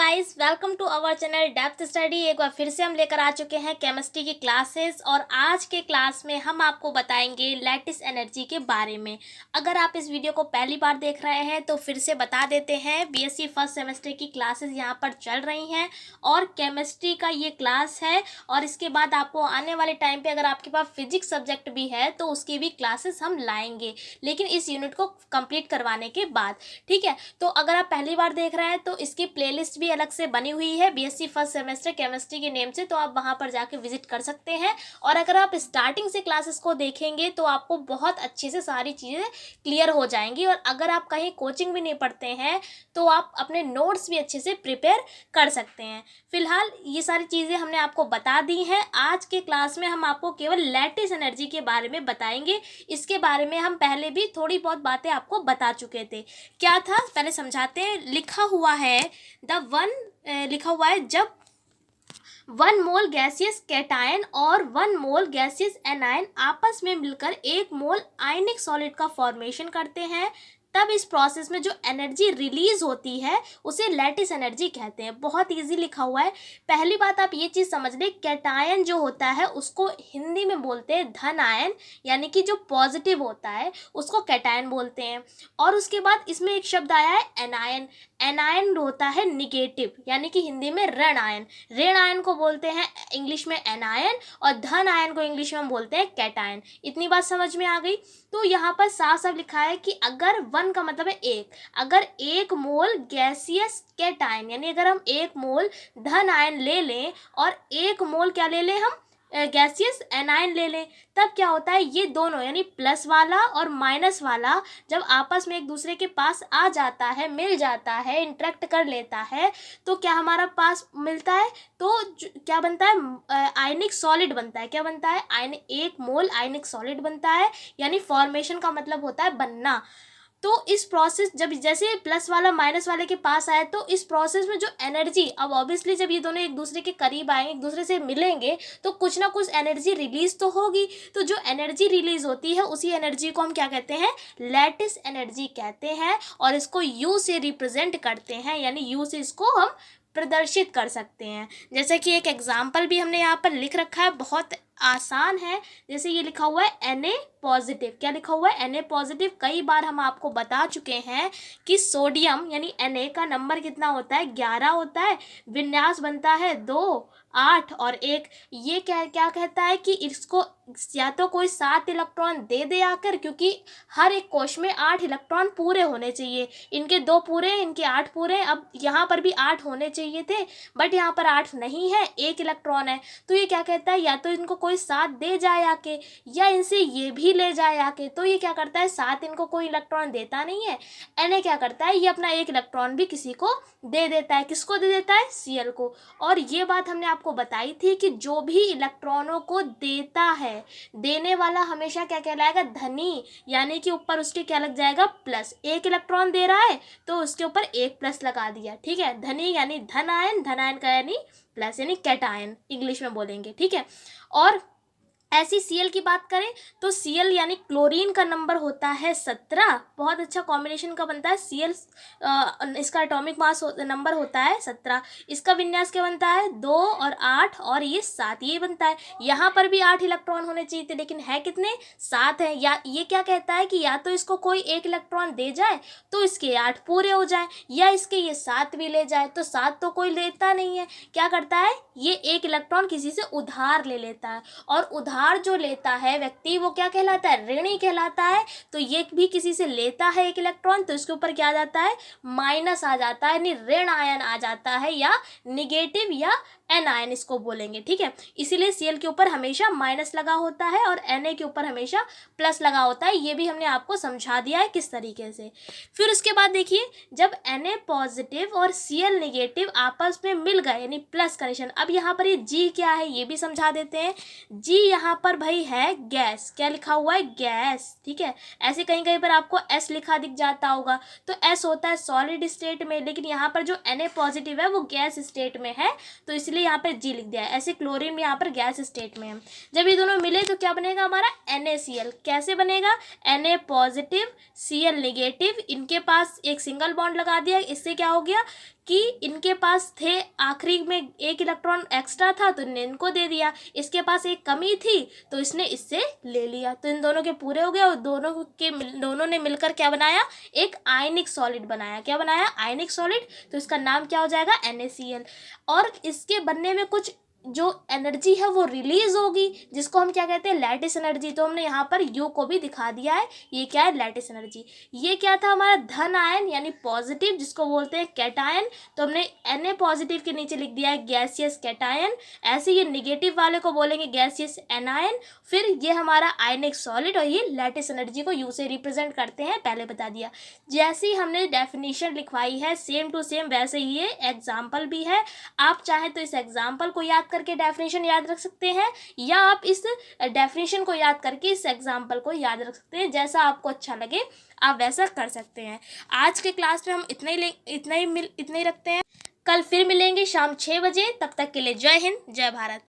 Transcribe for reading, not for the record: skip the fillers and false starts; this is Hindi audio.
Guys, welcome to our channel depth study. एक बार फिर से हम लेकर आ चुके हैं केमिस्ट्री की क्लासेस और आज के क्लास में हम आपको बताएंगे लैटिस एनर्जी के बारे में। अगर आप इस वीडियो को पहली बार देख रहे हैं तो फिर से बता देते हैं, बीएससी फर्स्ट सेमेस्टर की क्लासेस यहाँ पर चल रही हैं और केमिस्ट्री का ये क्लास है। और इसके बाद आपको आने वाले टाइम पर अगर आपके पास फिजिक्स सब्जेक्ट भी है तो उसकी भी क्लासेस हम लाएंगे, लेकिन इस यूनिट को कंप्लीट करवाने के बाद। ठीक है, तो अगर आप पहली बार देख रहे हैं तो इसकी प्लेलिस्ट भी अलग से बनी हुई है बीएससी फर्स्ट सेमेस्टर केमिस्ट्री के नेम से, तो आप वहां पर जाके विजिट कर सकते हैं। और अगर आप स्टार्टिंग से क्लासेस को देखेंगे तो आपको बहुत अच्छे से सारी चीज़ें क्लियर हो जाएंगी। और अगर आप कहीं कोचिंग भी नहीं पढ़ते हैं तो आप अपने नोट्स भी अच्छे से प्रिपेयर कर सकते हैं। फिलहाल ये सारी चीज़ें हमने आपको बता दी हैं। आज के क्लास में हम आपको केवल लैटिस एनर्जी के बारे में बताएंगे। इसके बारे में हम पहले भी थोड़ी बहुत बातें आपको बता चुके थे। क्या था पहले समझाते हैं। लिखा हुआ है जब 1 मोल गैसियस कैटायन और 1 मोल गैसियस एनायन आपस में मिलकर 1 मोल आयनिक सॉलिड का फॉर्मेशन करते हैं, तब इस प्रोसेस में जो एनर्जी रिलीज होती है उसे लैटिस एनर्जी कहते हैं। बहुत इजी लिखा हुआ है। पहली बात आप ये चीज़ समझ लें, कैटायन जो होता है उसको हिंदी में बोलते हैं धन आयन, यानी कि जो पॉजिटिव होता है उसको कैटायन बोलते हैं। और उसके बाद इसमें एक शब्द आया है एनायन। एनायन होता है निगेटिव, यानी कि हिंदी में ऋण आयन। ऋण आयन को बोलते हैं इंग्लिश में एनायन और धन आयन को इंग्लिश में हम बोलते हैं कैटायन। इतनी बात समझ में आ गई। तो यहाँ पर साफ साफ लिखा है कि अगर 1 का मतलब है 1, अगर 1 मोल गैसियस कैटायन यानी अगर हम 1 मोल धन आयन ले लें और 1 मोल क्या ले लें हम गैसियस एनायन ले लें, तब क्या होता है ये दोनों यानी प्लस वाला और माइनस वाला जब आपस में एक दूसरे के पास आ जाता है, मिल जाता है, इंटरेक्ट कर लेता है, तो क्या हमारा पास मिलता है, तो क्या बनता है आयनिक सॉलिड बनता है। क्या बनता है 1 मोल आयनिक सॉलिड बनता है, यानी फॉर्मेशन का मतलब होता है बनना। तो इस प्रोसेस जब जैसे प्लस वाला माइनस वाले के पास आए तो इस प्रोसेस में जो एनर्जी, अब ऑब्वियसली जब ये दोनों एक दूसरे के करीब आएंगे, एक दूसरे से मिलेंगे, तो कुछ ना कुछ एनर्जी रिलीज तो होगी। तो जो एनर्जी रिलीज होती है उसी एनर्जी को हम क्या कहते हैं, लैटिस एनर्जी कहते हैं। और इसको यू से रिप्रेजेंट करते हैं, यानी यू से इसको हम प्रदर्शित कर सकते हैं। जैसे कि एक एग्जाम्पल भी हमने यहाँ पर लिख रखा है, बहुत आसान है। जैसे ये लिखा हुआ है Na पॉजिटिव। क्या लिखा हुआ है Na पॉजिटिव। कई बार हम आपको बता चुके हैं कि सोडियम यानी Na का नंबर कितना होता है, 11 होता है। विन्यास बनता है 2, 8 और 1। ये क्या क्या कहता है कि इसको या तो कोई 7 इलेक्ट्रॉन दे दे आकर, क्योंकि हर एक कोश में 8 इलेक्ट्रॉन पूरे होने चाहिए। इनके 2 पूरे, इनके 8 पूरे। अब यहाँ पर भी 8 होने चाहिए थे, बट यहाँ पर 8 नहीं है, 1 इलेक्ट्रॉन है। तो ये क्या कहता है, या तो इनको कोई 7 दे जाए आके, या इनसे ये भी ले जाए आके। तो ये क्या करता है, 7 इनको कोई इलेक्ट्रॉन देता नहीं है। Na क्या करता है, ये अपना 1 इलेक्ट्रॉन भी किसी को दे देता है। किसको दे देता है, Cl को। और ये बात हमने आपको बताई थी कि जो भी इलेक्ट्रॉनों को देता है, देने वाला हमेशा क्या कहलाएगा, धनी, यानी कि ऊपर उसके क्या लग जाएगा, प्लस। 1 इलेक्ट्रॉन दे रहा है तो उसके ऊपर 1 प्लस लगा दिया। ठीक है, धनी यानी धन आयन, धन आयन का यानी प्लस, यानी कैटायन इंग्लिश में बोलेंगे। ठीक है, और ऐसी Cl की बात करें तो Cl यानी क्लोरीन का नंबर होता है 17। बहुत अच्छा कॉम्बिनेशन का बनता है Cl। इसका एटॉमिक मास नंबर होता है 17। इसका विन्यास क्या बनता है, 2 और 8 और ये 7, ये बनता है। यहाँ पर भी 8 इलेक्ट्रॉन होने चाहिए थे, लेकिन है कितने, 7 है। या ये क्या कहता है कि या तो इसको कोई 1 इलेक्ट्रॉन दे जाए तो इसके 8 पूरे हो जाए, या इसके ये 7 भी ले जाए। तो 7 तो कोई लेता नहीं है, क्या करता है, ये 1 इलेक्ट्रॉन किसी से उधार ले लेता है। और उधार जो लेता है व्यक्ति वो क्या कहलाता है, ऋणी कहलाता है। तो ये भी किसी से लेता है 1 इलेक्ट्रॉन, तो इसके ऊपर क्या आ जाता है, माइनस आ जाता है, यानी ऋण आयन आ जाता है, या निगेटिव या एन आयन इसको बोलेंगे। ठीक है, इसीलिए Cl के ऊपर हमेशा माइनस लगा होता है और Na के ऊपर हमेशा प्लस लगा होता है। ये भी हमने आपको समझा दिया है किस तरीके से। फिर उसके बाद देखिए, जब Na पॉजिटिव और Cl निगेटिव आपस में मिल गए यानी प्लस कनेक्शन। अब यहाँ पर ये G क्या है ये भी समझा देते हैं। G यहाँ पर भाई है गैस। क्या लिखा हुआ है, गैस। ठीक है, ऐसे कहीं कहीं पर आपको S लिखा दिख जाता होगा, तो S होता है सॉलिड स्टेट में, लेकिन यहाँ पर जो Na पॉजिटिव है वो गैस स्टेट में है, तो इसलिए यहाँ पर G लिख दिया है। ऐसे क्लोरीन में यहाँ पर गैस स्टेट में है। जब ये दोनों मिले तो क्या बनेगा हमारा, NaCl। कैसे बनेगा, Na पॉजिटिव Cl निगेटिव, इनके पास एक सिंगल बॉन्ड लगा दिया, इससे क्या हो गया कि इनके पास थे, आखिरी में एक इलेक्ट्रॉन एक्स्ट्रा था तो इनने इनको दे दिया, इसके पास एक कमी थी तो इसने इससे ले लिया, तो इन दोनों के पूरे हो गए और दोनों ने मिलकर क्या बनाया, एक आयनिक सॉलिड बनाया। क्या बनाया, आयनिक सॉलिड। तो इसका नाम क्या हो जाएगा, NaCl। और इसके बनने में कुछ जो एनर्जी है वो रिलीज होगी, जिसको हम क्या कहते हैं, लैटिस एनर्जी। तो हमने यहाँ पर यू को भी दिखा दिया है, ये क्या है, लैटिस एनर्जी। ये क्या था हमारा, धन आयन यानी पॉजिटिव, जिसको बोलते हैं कैटायन। तो हमने Na पॉजिटिव के नीचे लिख दिया है गैसियस कैटायन। ऐसे ये निगेटिव वाले को बोलेंगे गैसियस एनायन। फिर ये हमारा आयनिक सॉलिड और ये लैटिस एनर्जी को यू से रिप्रेजेंट करते हैं, पहले बता दिया। जैसे ही हमने डेफिनेशन लिखवाई है सेम टू सेम वैसे ही ये एग्जाम्पल भी है। आप चाहे तो इस एग्जाम्पल को याद करके डेफिनेशन याद रख सकते हैं, या आप इस डेफिनेशन को याद करके इस एग्जाम्पल को याद रख सकते हैं, जैसा आपको अच्छा लगे आप वैसा कर सकते हैं। आज के क्लास में हम इतना ही रखते हैं। कल फिर मिलेंगे शाम 6 बजे, तब तक के लिए जय हिंद, जय भारत।